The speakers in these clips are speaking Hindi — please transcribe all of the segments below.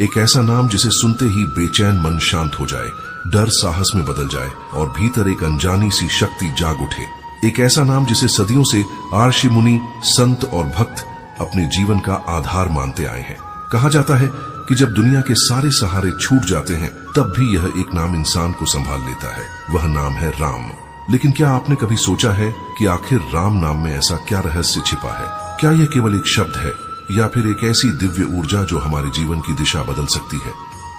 एक ऐसा नाम जिसे सुनते ही बेचैन मन शांत हो जाए, डर साहस में बदल जाए और भीतर एक अनजानी सी शक्ति जाग उठे। एक ऐसा नाम जिसे सदियों से ऋषि मुनि, संत और भक्त अपने जीवन का आधार मानते आए हैं। कहा जाता है कि जब दुनिया के सारे सहारे छूट जाते हैं तब भी यह एक नाम इंसान को संभाल लेता है। वह नाम है राम। लेकिन क्या आपने कभी सोचा है कि आखिर राम नाम में ऐसा क्या रहस्य छिपा है? क्या यह केवल एक शब्द है या फिर एक ऐसी दिव्य ऊर्जा जो हमारे जीवन की दिशा बदल सकती है?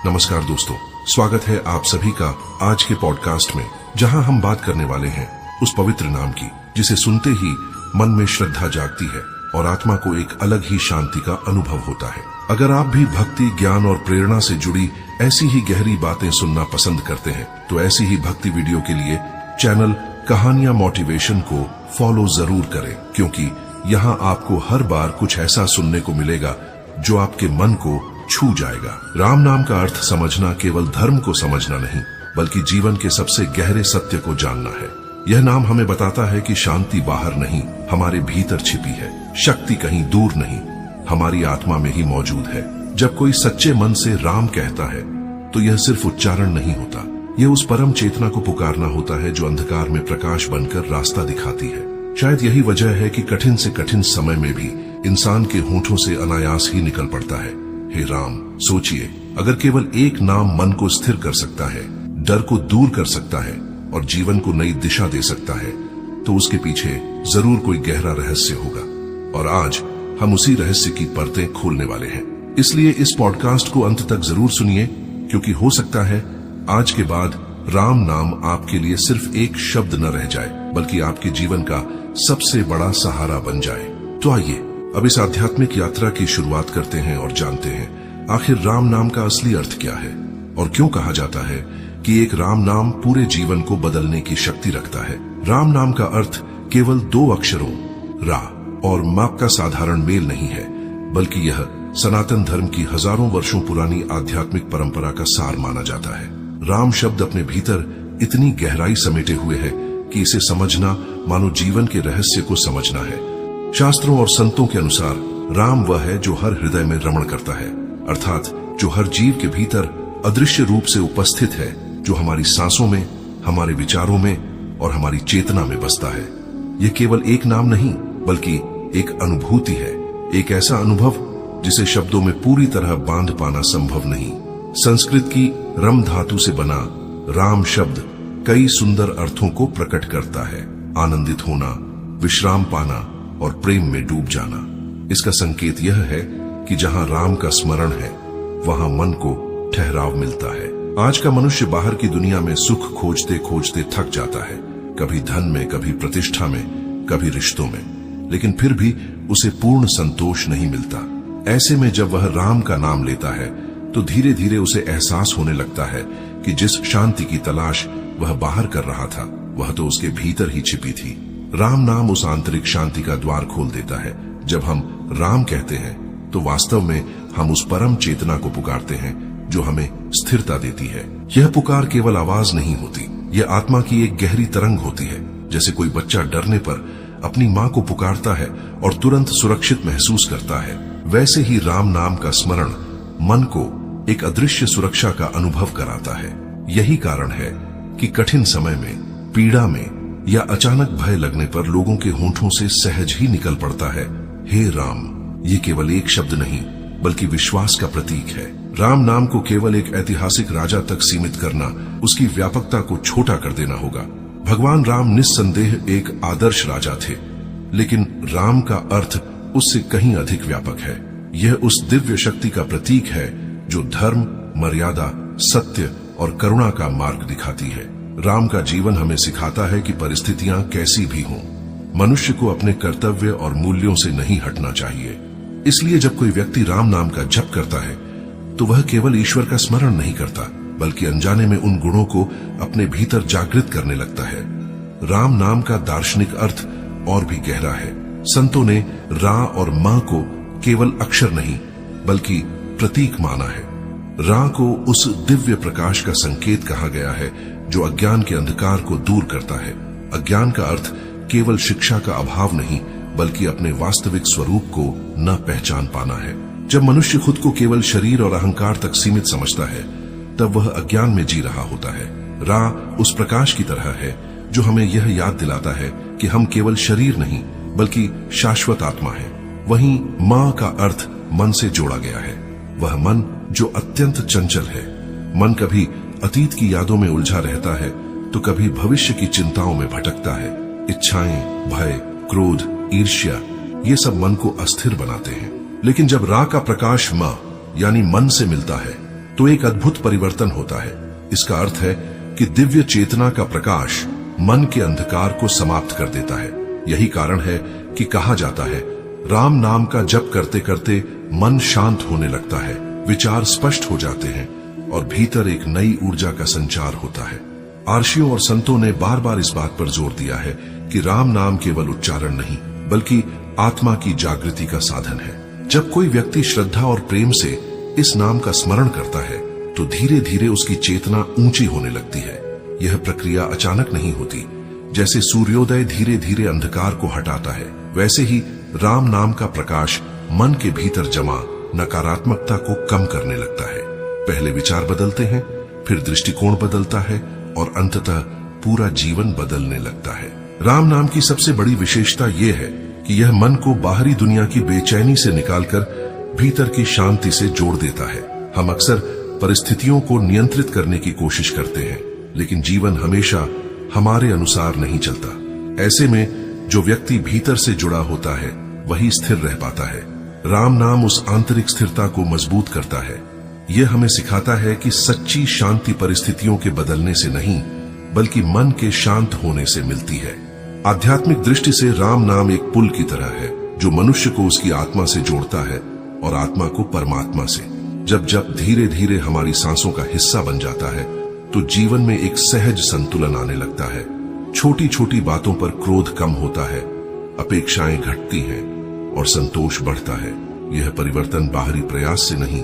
नमस्कार दोस्तों, स्वागत है आप सभी का आज के पॉडकास्ट में, जहां हम बात करने वाले हैं उस पवित्र नाम की जिसे सुनते ही मन में श्रद्धा जागती है और आत्मा को एक अलग ही शांति का अनुभव होता है। अगर आप भी भक्ति, ज्ञान और प्रेरणा से जुड़ी ऐसी ही गहरी बातें सुनना पसंद करते हैं तो ऐसी ही भक्ति वीडियो के लिए चैनल कहानियां मोटिवेशन को फॉलो जरूर करें, क्योंकि यहाँ आपको हर बार कुछ ऐसा सुनने को मिलेगा जो आपके मन को छू जाएगा। राम नाम का अर्थ समझना केवल धर्म को समझना नहीं, बल्कि जीवन के सबसे गहरे सत्य को जानना है। यह नाम हमें बताता है कि शांति बाहर नहीं, हमारे भीतर छिपी है। शक्ति कहीं दूर नहीं, हमारी आत्मा में ही मौजूद है। जब कोई सच्चे मन से राम कहता है तो यह सिर्फ उच्चारण नहीं होता, यह उस परम चेतना को पुकारना होता है जो अंधकार में प्रकाश बनकर रास्ता दिखाती है। शायद यही वजह है कि कठिन से कठिन समय में भी इंसान के होठों से अनायास ही निकल पड़ता है, हे राम। सोचिए, अगर केवल एक नाम मन को स्थिर कर सकता है, डर को दूर कर सकता है और जीवन को नई दिशा दे सकता है, तो उसके पीछे जरूर कोई गहरा रहस्य होगा। और आज हम उसी रहस्य की परतें खोलने वाले हैं। इसलिए इस पॉडकास्ट को अंत तक जरूर सुनिए, क्योंकि हो सकता है आज के बाद राम नाम आपके लिए सिर्फ एक शब्द न रह जाए, बल्कि आपके जीवन का सबसे बड़ा सहारा बन जाए। तो आइए अब इस आध्यात्मिक यात्रा की शुरुआत करते हैं और जानते हैं आखिर राम नाम का असली अर्थ क्या है और क्यों कहा जाता है कि एक राम नाम पूरे जीवन को बदलने की शक्ति रखता है। राम नाम का अर्थ केवल 2 अक्षरों रा और मा का साधारण मेल नहीं है, बल्कि यह सनातन धर्म की हजारों वर्षों पुरानी आध्यात्मिक परंपरा का सार माना जाता है। राम शब्द अपने भीतर इतनी गहराई समेटे हुए है कि इसे समझना मानो जीवन के रहस्य को समझना है। शास्त्रों और संतों के अनुसार राम वह है जो हर हृदय में रमण करता है, अर्थात जो हर जीव के भीतर अदृश्य रूप से उपस्थित है, जो हमारी सांसों में, हमारे विचारों में और हमारी चेतना में बसता है। यह केवल एक नाम नहीं, बल्कि एक अनुभूति है, एक ऐसा अनुभव जिसे शब्दों में पूरी तरह बांध पाना संभव नहीं। संस्कृत की रम धातु से बना राम शब्द कई सुंदर अर्थों को प्रकट करता है। आनंदित होना, विश्राम पाना और प्रेम में डूब जाना। इसका संकेत यह है कि जहां राम का स्मरण है वहां मन को ठहराव मिलता है। आज का मनुष्य बाहर की दुनिया में सुख खोजते खोजते थक जाता है, कभी धन में, कभी प्रतिष्ठा में, कभी रिश्तों में, लेकिन फिर भी उसे पूर्ण संतोष नहीं मिलता। ऐसे में जब वह राम का नाम लेता है तो धीरे धीरे उसे एहसास होने लगता है कि जिस शांति की तलाश वह बाहर कर रहा था वह तो उसके भीतर ही छिपी थी। राम नाम उस आंतरिक शांति का द्वार खोल देता है। जब हम राम कहते हैं तो वास्तव में हम उस परम चेतना को पुकारते हैं जो हमें स्थिरता देती है। यह पुकार केवल आवाज नहीं होती, यह आत्मा की एक गहरी तरंग होती है। जैसे कोई बच्चा डरने पर अपनी माँ को पुकारता है और तुरंत सुरक्षित महसूस करता है, वैसे ही राम नाम का स्मरण मन को एक अदृश्य सुरक्षा का अनुभव कराता है। यही कारण है कि कठिन समय में, पीड़ा में या अचानक भय लगने पर लोगों के होठों से सहज ही निकल पड़ता है, हे राम। ये केवल एक शब्द नहीं, बल्कि विश्वास का प्रतीक है। राम नाम को केवल एक ऐतिहासिक राजा तक सीमित करना उसकी व्यापकता को छोटा कर देना होगा। भगवान राम निस्संदेह एक आदर्श राजा थे, लेकिन राम का अर्थ उससे कहीं अधिक व्यापक है। यह उस दिव्य शक्ति का प्रतीक है जो धर्म, मर्यादा, सत्य और करुणा का मार्ग दिखाती है। राम का जीवन हमें सिखाता है कि परिस्थितियां कैसी भी हों, मनुष्य को अपने कर्तव्य और मूल्यों से नहीं हटना चाहिए। इसलिए जब कोई व्यक्ति राम नाम का जप करता है तो वह केवल ईश्वर का स्मरण नहीं करता, बल्कि अनजाने में उन गुणों को अपने भीतर जागृत करने लगता है। राम नाम का दार्शनिक अर्थ और भी गहरा है। संतों ने रा और मा को केवल अक्षर नहीं, बल्कि प्रतीक माना है। रा को उस दिव्य प्रकाश का संकेत कहा गया है जो अज्ञान के अंधकार को दूर करता है। अज्ञान का अर्थ केवल शिक्षा का अभाव नहीं, बल्कि अपने वास्तविक स्वरूप को न पहचान पाना है। जब मनुष्य खुद को केवल शरीर और अहंकार तक सीमित समझता है, तब वह अज्ञान में जी रहा होता है। रा उस प्रकाश की तरह है जो हमें यह याद दिलाता है कि हम केवल शरीर नहीं बल्कि शाश्वत आत्मा है। वहीं मां का अर्थ मन से जोड़ा गया है, वह मन जो अत्यंत चंचल है। मन कभी अतीत की यादों में उलझा रहता है तो कभी भविष्य की चिंताओं में भटकता है। इच्छाएं, भय, क्रोध, ईर्ष्या ये सब मन को अस्थिर बनाते हैं। लेकिन जब रा का प्रकाश मां यानी मन से मिलता है तो एक अद्भुत परिवर्तन होता है। इसका अर्थ है कि दिव्य चेतना का प्रकाश मन के अंधकार को समाप्त कर देता है। यही कारण है कि कहा जाता है, राम नाम का जप करते करते मन शांत होने लगता है, विचार स्पष्ट हो जाते हैं और भीतर एक नई ऊर्जा का संचार होता है। आर्षियों और संतों ने बार बार इस बात पर जोर दिया है कि राम नाम केवल उच्चारण नहीं बल्कि आत्मा की जागृति का साधन है। जब कोई व्यक्ति श्रद्धा और प्रेम से इस नाम का स्मरण करता है तो धीरे धीरे उसकी चेतना ऊंची होने लगती है। यह प्रक्रिया अचानक नहीं होती। जैसे सूर्योदय धीरे धीरे अंधकार को हटाता है, वैसे ही राम नाम का प्रकाश मन के भीतर जमा नकारात्मकता को कम करने लगता है। पहले विचार बदलते हैं, फिर दृष्टिकोण बदलता है और अंततः पूरा जीवन बदलने लगता है। राम नाम की सबसे बड़ी विशेषता यह है कि यह मन को बाहरी दुनिया की बेचैनी से निकालकर भीतर की शांति से जोड़ देता है। हम अक्सर परिस्थितियों को नियंत्रित करने की कोशिश करते हैं, लेकिन जीवन हमेशा हमारे अनुसार नहीं चलता। ऐसे में जो व्यक्ति भीतर से जुड़ा होता है वही स्थिर रह पाता है। राम नाम उस आंतरिक स्थिरता को मजबूत करता है। यह हमें सिखाता है कि सच्ची शांति परिस्थितियों के बदलने से नहीं बल्कि मन के शांत होने से मिलती है। आध्यात्मिक दृष्टि से राम नाम एक पुल की तरह है जो मनुष्य को उसकी आत्मा से जोड़ता है और आत्मा को परमात्मा से। जब जब धीरे धीरे हमारी सांसों का हिस्सा बन जाता है तो जीवन में एक सहज संतुलन आने लगता है। छोटी छोटी बातों पर क्रोध कम होता है, अपेक्षाएं घटती हैं और संतोष बढ़ता है। यह परिवर्तन बाहरी प्रयास से नहीं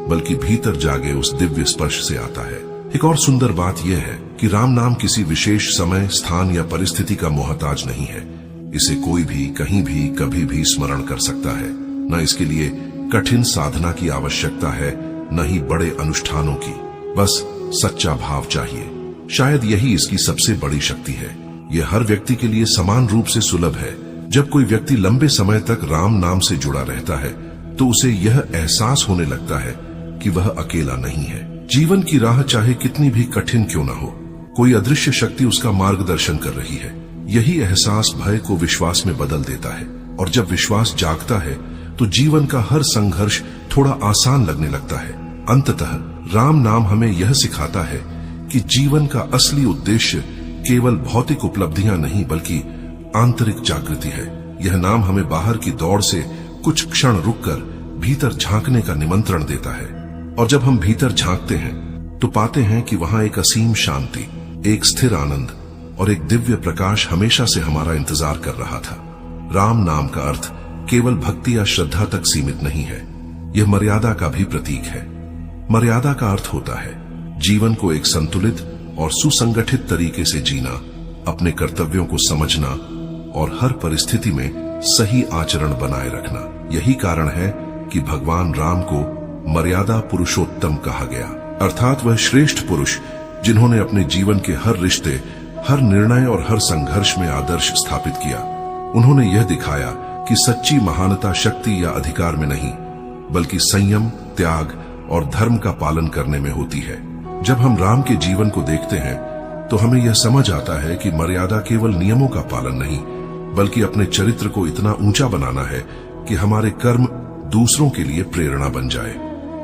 बल्कि भीतर जागे उस दिव्य स्पर्श से आता है। एक और सुंदर बात यह है कि राम नाम किसी विशेष समय, स्थान या परिस्थिति का मोहताज नहीं है। इसे कोई भी, कहीं भी, कभी भी स्मरण कर सकता है। न इसके लिए कठिन साधना की आवश्यकता है, न ही बड़े अनुष्ठानों की। बस सच्चा भाव चाहिए। शायद यही इसकी सबसे बड़ी शक्ति है। यह हर व्यक्ति के लिए समान रूप से सुलभ है। जब कोई व्यक्ति लंबे समय तक राम नाम से जुड़ा रहता है तो उसे यह एहसास होने लगता है कि वह अकेला नहीं है। जीवन की राह चाहे कितनी भी कठिन क्यों न हो, कोई अदृश्य शक्ति उसका मार्गदर्शन कर रही है। यही एहसास भय को विश्वास में बदल देता है और जब विश्वास जागता है तो जीवन का हर संघर्ष थोड़ा आसान लगने लगता है। अंततः राम नाम हमें यह सिखाता है कि जीवन का असली उद्देश्य केवल भौतिक उपलब्धियां नहीं बल्कि आंतरिक जागृति है। यह नाम हमें बाहर की दौड़ से कुछ क्षण रुककर भीतर झांकने का निमंत्रण देता है। और जब हम भीतर झांकते हैं तो पाते हैं कि वहां एक असीम शांति, एक स्थिर आनंद और एक दिव्य प्रकाश हमेशा से हमारा इंतजार कर रहा था। राम नाम का अर्थ केवल भक्ति या श्रद्धा तक सीमित नहीं है, यह मर्यादा का भी प्रतीक है। मर्यादा का अर्थ होता है जीवन को एक संतुलित और सुसंगठित तरीके से जीना, अपने कर्तव्यों को समझना और हर परिस्थिति में सही आचरण बनाए रखना। यही कारण है कि भगवान राम को मर्यादा पुरुषोत्तम कहा गया, अर्थात वह श्रेष्ठ पुरुष जिन्होंने अपने जीवन के हर रिश्ते, हर निर्णय और हर संघर्ष में आदर्श स्थापित किया। उन्होंने यह दिखाया कि सच्ची महानता शक्ति या अधिकार में नहीं बल्कि संयम, त्याग और धर्म का पालन करने में होती है। जब हम राम के जीवन को देखते हैं तो हमें यह समझ आता है कि मर्यादा केवल नियमों का पालन नहीं बल्कि अपने चरित्र को इतना ऊंचा बनाना है कि हमारे कर्म दूसरों के लिए प्रेरणा बन जाए।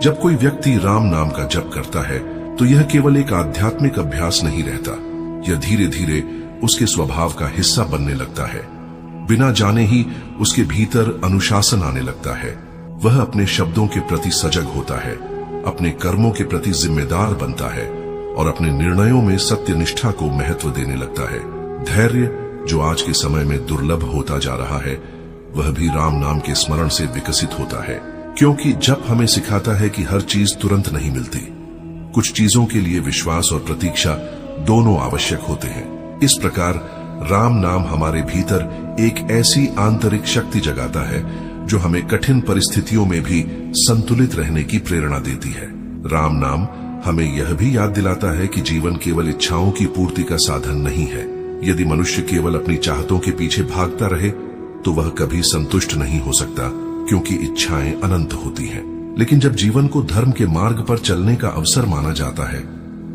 जब कोई व्यक्ति राम नाम का जप करता है तो यह केवल एक आध्यात्मिक अभ्यास नहीं रहता, यह धीरे धीरे उसके स्वभाव का हिस्सा बनने लगता है। बिना जाने ही उसके भीतर अनुशासन आने लगता है। वह अपने शब्दों के प्रति सजग होता है, अपने कर्मों के प्रति जिम्मेदार बनता है और अपने निर्णयों में सत्यनिष्ठा को महत्व देने लगता है। धैर्य, जो आज के समय में दुर्लभ होता जा रहा है, वह भी राम नाम के स्मरण से विकसित होता है, क्योंकि जप हमें सिखाता है कि हर चीज तुरंत नहीं मिलती। कुछ चीजों के लिए विश्वास और प्रतीक्षा दोनों आवश्यक होते हैं। इस प्रकार राम नाम हमारे भीतर एक ऐसी आंतरिक शक्ति जगाता है जो हमें कठिन परिस्थितियों में भी संतुलित रहने की प्रेरणा देती है। राम नाम हमें यह भी याद दिलाता है कि जीवन केवल इच्छाओं की पूर्ति का साधन नहीं है। यदि मनुष्य केवल अपनी चाहतों के पीछे भागता रहे तो वह कभी संतुष्ट नहीं हो सकता, क्योंकि इच्छाएं अनंत होती हैं। लेकिन जब जीवन को धर्म के मार्ग पर चलने का अवसर माना जाता है,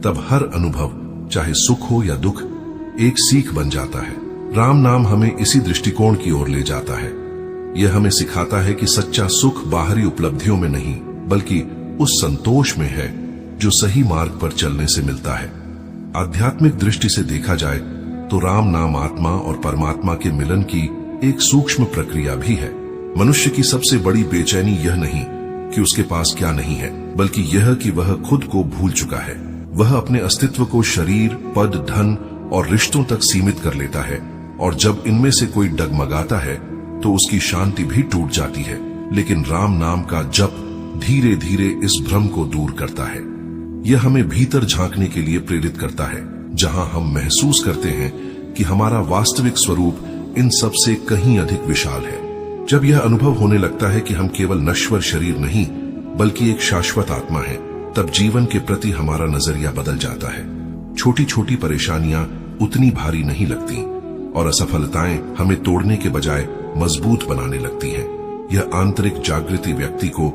तब हर अनुभव, चाहे सुख हो या दुख, एक सीख बन जाता है। राम नाम हमें इसी दृष्टिकोण की ओर ले जाता है। यह हमें सिखाता है कि सच्चा सुख बाहरी उपलब्धियों में नहीं, बल्कि उस संतोष में है जो सही मार्ग पर चलने से मिलता है। आध्यात्मिक दृष्टि से देखा जाए तो राम नाम आत्मा और परमात्मा के मिलन की एक सूक्ष्म प्रक्रिया भी है। मनुष्य की सबसे बड़ी बेचैनी यह नहीं कि उसके पास क्या नहीं है, बल्कि यह कि वह खुद को भूल चुका है। वह अपने अस्तित्व को शरीर, पद, धन और रिश्तों तक सीमित कर लेता है, और जब इनमें से कोई डगमगाता है तो उसकी शांति भी टूट जाती है। लेकिन राम नाम का जप धीरे धीरे इस भ्रम को दूर करता है। यह हमें भीतर झांकने के लिए प्रेरित करता है, जहां हम महसूस करते हैं कि हमारा वास्तविक स्वरूप इन सब से कहीं अधिक विशाल है। जब यह अनुभव होने लगता है कि हम केवल नश्वर शरीर नहीं, बल्कि एक शाश्वत आत्मा है, तब जीवन के प्रति हमारा नजरिया बदल जाता है। छोटी छोटी परेशानियां उतनी भारी नहीं लगती, और असफलताएं हमें तोड़ने के बजाय मजबूत बनाने लगती हैं। यह आंतरिक जागृति व्यक्ति को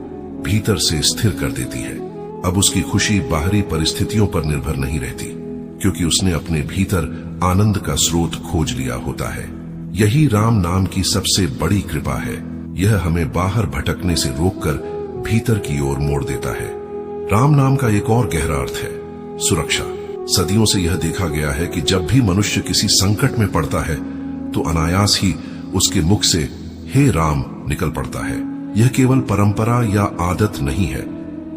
भीतर से स्थिर कर देती है। अब उसकी खुशी बाहरी परिस्थितियों पर निर्भर नहीं रहती, क्योंकि उसने अपने भीतर आनंद का स्रोत खोज लिया होता है। यही राम नाम की सबसे बड़ी कृपा है। यह हमें बाहर भटकने से रोककर भीतर की ओर मोड़ देता है। राम नाम का एक और गहरा अर्थ है सुरक्षा। सदियों से यह देखा गया है कि जब भी मनुष्य किसी संकट में पड़ता है तो अनायास ही उसके मुख से हे राम निकल पड़ता है। यह केवल परंपरा या आदत नहीं है,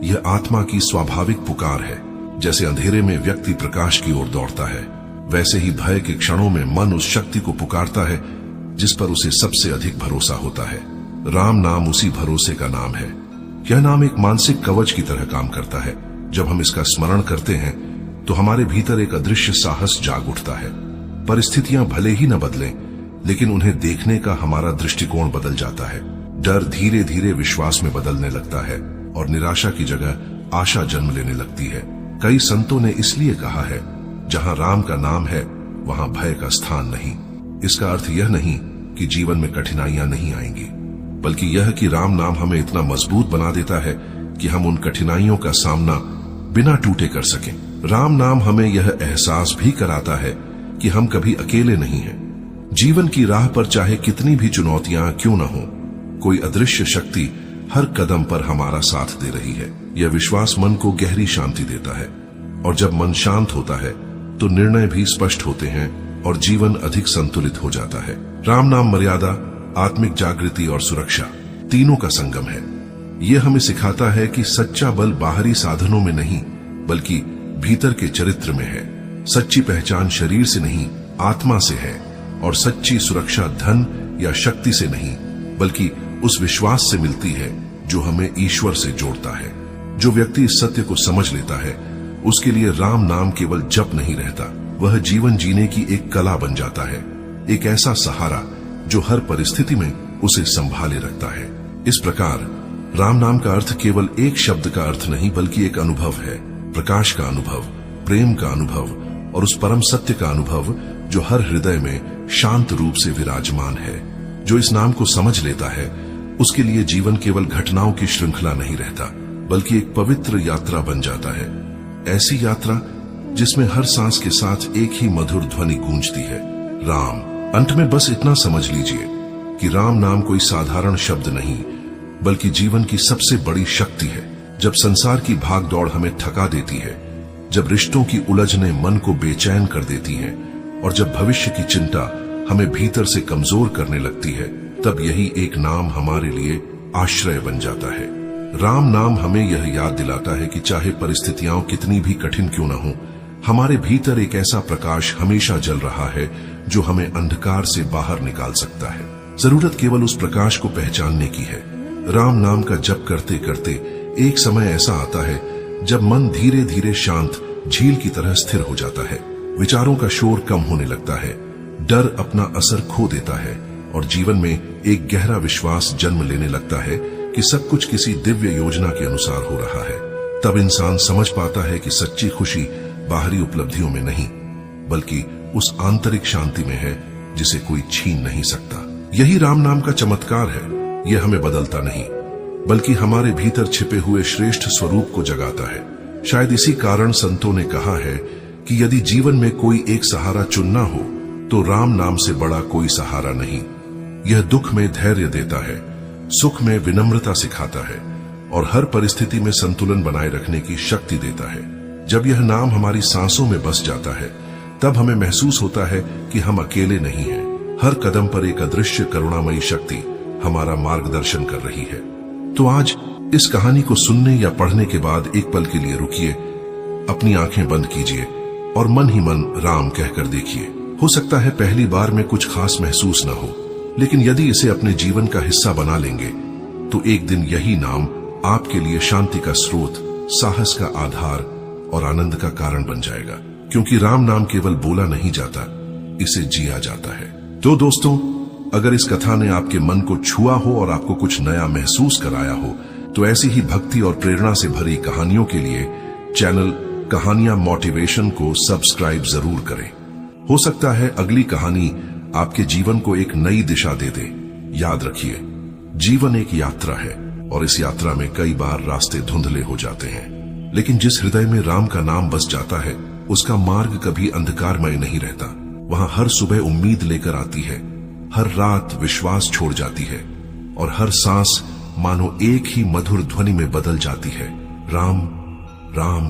यह आत्मा की स्वाभाविक पुकार है। जैसे अंधेरे में व्यक्ति प्रकाश की ओर दौड़ता है, वैसे ही भय के क्षणों में मन उस शक्ति को पुकारता है जिस पर उसे सबसे अधिक भरोसा होता है। राम नाम उसी भरोसे का नाम है। यह नाम एक मानसिक कवच की तरह काम करता है। जब हम इसका स्मरण करते हैं तो हमारे भीतर एक अदृश्य साहस जाग उठता है। परिस्थितियां भले ही न बदलें, लेकिन उन्हें देखने का हमारा दृष्टिकोण बदल जाता है। डर धीरे धीरे विश्वास में बदलने लगता है, और निराशा की जगह आशा जन्म लेने लगती है। कई संतों ने इसलिए कहा है, जहां राम का नाम है वहां भय का स्थान नहीं। इसका अर्थ यह नहीं कि जीवन में कठिनाइयां नहीं आएंगी, बल्कि यह कि राम नाम हमें इतना मजबूत बना देता है कि हम उन कठिनाइयों का सामना बिना टूटे कर सकें। राम नाम हमें यह एहसास भी कराता है कि हम कभी अकेले नहीं हैं। जीवन की राह पर चाहे कितनी भी चुनौतियां क्यों न हो, कोई अदृश्य शक्ति हर कदम पर हमारा साथ दे रही है। यह विश्वास मन को गहरी शांति देता है, और जब मन शांत होता है तो निर्णय भी स्पष्ट होते हैं और जीवन अधिक संतुलित हो जाता है। राम नाम मर्यादा, आत्मिक जागृति और सुरक्षा तीनों का संगम है। यह हमें सिखाता है कि सच्चा बल बाहरी साधनों में नहीं, बल्कि भीतर के चरित्र में है। सच्ची पहचान शरीर से नहीं, आत्मा से है, और सच्ची सुरक्षा धन या शक्ति से नहीं, बल्कि उस विश्वास से मिलती है जो हमें ईश्वर से जोड़ता है। जो व्यक्ति इस सत्य को समझ लेता है, उसके लिए राम नाम केवल जप नहीं रहता, वह जीवन जीने की एक कला बन जाता है, एक ऐसा सहारा जो हर परिस्थिति में उसे संभाले रखता है। इस प्रकार राम नाम का अर्थ केवल एक शब्द का अर्थ नहीं, बल्कि एक अनुभव है। प्रकाश का अनुभव, प्रेम का अनुभव, और उस परम सत्य का अनुभव जो हर हृदय में शांत रूप से विराजमान है। जो इस नाम को समझ लेता है, उसके लिए जीवन केवल घटनाओं की श्रृंखला नहीं रहता, बल्कि एक पवित्र यात्रा बन जाता है। ऐसी यात्रा जिसमें हर सांस के साथ एक ही मधुर ध्वनि गूंजती है, राम। अंत में बस इतना समझ लीजिए कि राम नाम कोई साधारण शब्द नहीं, बल्कि जीवन की सबसे बड़ी शक्ति है। जब संसार की भागदौड़ हमें थका देती है, जब रिश्तों की उलझने मन को बेचैन कर देती हैं, और जब भविष्य की चिंता हमें भीतर से कमजोर करने लगती है, तब यही एक नाम हमारे लिए आश्रय बन जाता है। राम नाम हमें यह याद दिलाता है कि चाहे परिस्थितियां कितनी भी कठिन क्यों न हो, हमारे भीतर एक ऐसा प्रकाश हमेशा जल रहा है जो हमें अंधकार से बाहर निकाल सकता है। जरूरत केवल उस प्रकाश को पहचानने की है। राम नाम का जप करते करते एक समय ऐसा आता है जब मन धीरे धीरे शांत झील की तरह स्थिर हो जाता है। विचारों का शोर कम होने लगता है, डर अपना असर खो देता है, और जीवन में एक गहरा विश्वास जन्म लेने लगता है कि सब कुछ किसी दिव्य योजना के अनुसार हो रहा है, तब इंसान समझ पाता है कि सच्ची खुशी बाहरी उपलब्धियों में नहीं, बल्कि उस आंतरिक शांति में है जिसे कोई छीन नहीं सकता। यही राम नाम का चमत्कार है। यह हमें बदलता नहीं, बल्कि हमारे भीतर छिपे हुए श्रेष्ठ स्वरूप को जगाता है। शायद इसी कारण संतों ने कहा है कि यदि जीवन में कोई एक सहारा चुनना हो तो राम नाम से बड़ा कोई सहारा नहीं। यह दुख में धैर्य देता है, सुख में विनम्रता सिखाता है और हर परिस्थिति में संतुलन बनाए रखने की शक्ति देता है। जब यह नाम हमारी सांसों में बस जाता है, तब हमें महसूस होता है कि हम अकेले नहीं हैं। हर कदम पर एक अदृश्य करुणामयी शक्ति हमारा मार्गदर्शन कर रही है। तो आज इस कहानी को सुनने या पढ़ने के बाद एक पल के लिए रुकिए, अपनी आंखें बंद कीजिए और मन ही मन राम कहकर देखिए। हो सकता है पहली बार में कुछ खास महसूस न हो, लेकिन यदि इसे अपने जीवन का हिस्सा बना लेंगे तो एक दिन यही नाम आपके लिए शांति का स्रोत, साहस का आधार और आनंद का कारण बन जाएगा। क्योंकि राम नाम केवल बोला नहीं जाता, इसे जिया जाता है। तो दोस्तों, अगर इस कथा ने आपके मन को छुआ हो और आपको कुछ नया महसूस कराया हो, तो ऐसी ही भक्ति और प्रेरणा से भरी कहानियों के लिए चैनल कहानियां मोटिवेशन को सब्सक्राइब जरूर करें। हो सकता है अगली कहानी आपके जीवन को एक नई दिशा दे दे। याद रखिए, जीवन एक यात्रा है और इस यात्रा में कई बार रास्ते धुंधले हो जाते हैं, लेकिन जिस हृदय में राम का नाम बस जाता है, उसका मार्ग कभी अंधकारमय नहीं रहता। वहां हर सुबह उम्मीद लेकर आती है, हर रात विश्वास छोड़ जाती है और हर सांस मानो एक ही मधुर ध्वनि में बदल जाती है, राम राम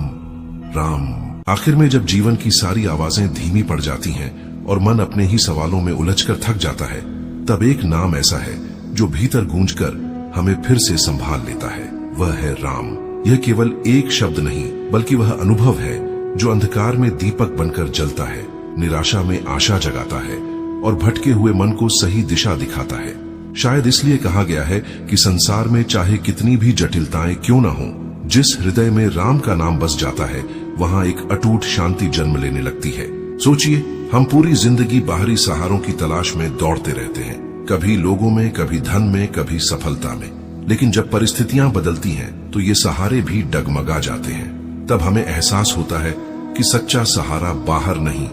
राम। आखिर में जब जीवन की सारी आवाजें धीमी पड़ जाती हैं और मन अपने ही सवालों में उलझकर थक जाता है, तब एक नाम ऐसा है जो भीतर गूंजकर हमें फिर से संभाल लेता है। वह है राम। यह केवल एक शब्द नहीं, बल्कि वह अनुभव है जो अंधकार में दीपक बनकर जलता है, निराशा में आशा जगाता है और भटके हुए मन को सही दिशा दिखाता है। शायद इसलिए कहा गया है कि संसार में चाहे कितनी भी जटिलताएं क्यों न हो, जिस हृदय में राम का नाम बस जाता है, वहां एक अटूट शांति जन्म लेने लगती है। सोचिए, हम पूरी जिंदगी बाहरी सहारों की तलाश में दौड़ते रहते हैं, कभी लोगों में, कभी धन में, कभी सफलता में। लेकिन जब परिस्थितियां बदलती हैं, तो ये सहारे भी डगमगा जाते हैं। तब हमें एहसास होता है कि सच्चा सहारा बाहर नहीं,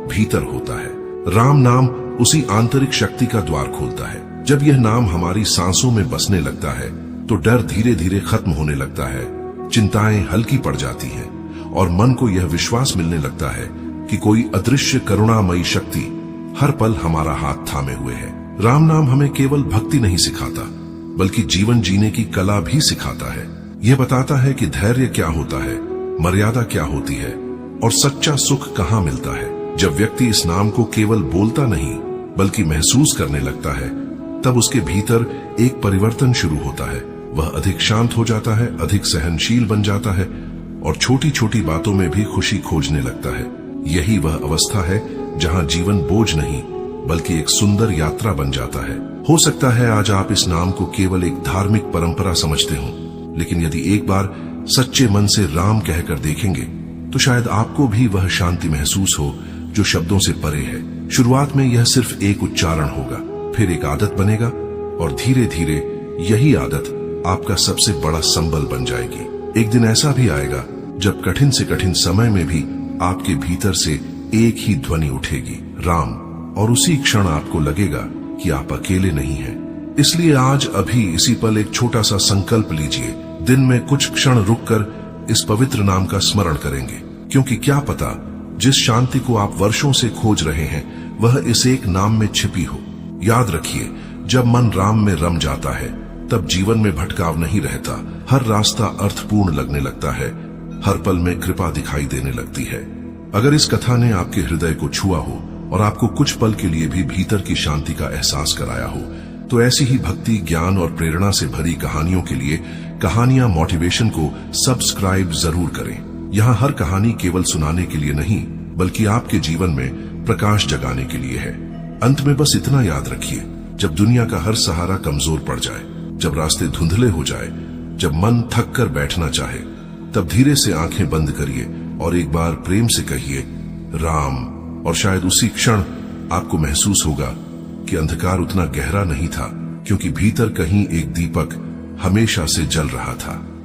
भीतर होता है। राम नाम उसी आंतरिक शक्ति का द्वार खोलता है। जब यह नाम हमारी सांसों में बसने लगता है, तो डर धीरे धीरे खत्म होने लगता है, चिंताएं हल्की पड़ जाती हैं और मन को यह विश्वास मिलने लगता है कि कोई अदृश्य करुणामयी शक्ति हर पल हमारा हाथ थामे हुए है। राम नाम हमें केवल भक्ति नहीं सिखाता, बल्कि जीवन जीने की कला भी सिखाता है। यह बताता है कि धैर्य क्या होता है, मर्यादा क्या होती है और सच्चा सुख कहाँ मिलता है। जब व्यक्ति इस नाम को केवल बोलता नहीं, बल्कि महसूस करने लगता है, तब उसके भीतर एक परिवर्तन शुरू होता है। वह अधिक शांत हो जाता है, अधिक सहनशील बन जाता है और छोटी छोटी बातों में भी खुशी खोजने लगता है। यही वह अवस्था है जहां जीवन बोझ नहीं, बल्कि एक सुंदर यात्रा बन जाता है। हो सकता है आज आप इस नाम को केवल एक धार्मिक परंपरा समझते हो, लेकिन यदि एक बार सच्चे मन से राम कहकर देखेंगे, तो शायद आपको भी वह शांति महसूस हो जो शब्दों से परे है। शुरुआत में यह सिर्फ एक उच्चारण होगा, फिर एक आदत बनेगा और धीरे धीरे यही आदत आपका सबसे बड़ा संबल बन जाएगी। एक दिन ऐसा भी आएगा जब कठिन से कठिन समय में भी आपके भीतर से एक ही ध्वनि उठेगी, राम, और उसी क्षण आपको लगेगा कि आप अकेले नहीं हैं। इसलिए आज अभी इसी पल एक छोटा सा संकल्प लीजिए। दिन में कुछ क्षण रुककर इस पवित्र नाम का स्मरण करेंगे, क्योंकि क्या पता जिस शांति को आप वर्षों से खोज रहे हैं, वह इस एक नाम में छिपी हो। याद रखिए, जब मन राम में रम जाता है, तब जीवन में भटकाव नहीं रहता, हर रास्ता अर्थपूर्ण लगने लगता है, हर पल में कृपा दिखाई देने लगती है। अगर इस कथा ने आपके हृदय को छुआ हो और आपको कुछ पल के लिए भी भीतर की शांति का एहसास कराया हो, तो ऐसी ही भक्ति, ज्ञान और प्रेरणा से भरी कहानियों के लिए कहानियां मोटिवेशन को सब्सक्राइब जरूर करें। यहाँ हर कहानी केवल सुनाने के लिए नहीं, बल्कि आपके जीवन में प्रकाश जगाने के लिए है। अंत में बस इतना याद रखिए, जब दुनिया का हर सहारा कमजोर पड़ जाए, जब रास्ते धुंधले हो जाए, जब मन थक कर बैठना चाहे, तब धीरे से आंखें बंद करिए और एक बार प्रेम से कहिए राम, और शायद उसी क्षण आपको महसूस होगा कि अंधकार उतना गहरा नहीं था, क्योंकि भीतर कहीं एक दीपक हमेशा से जल रहा था।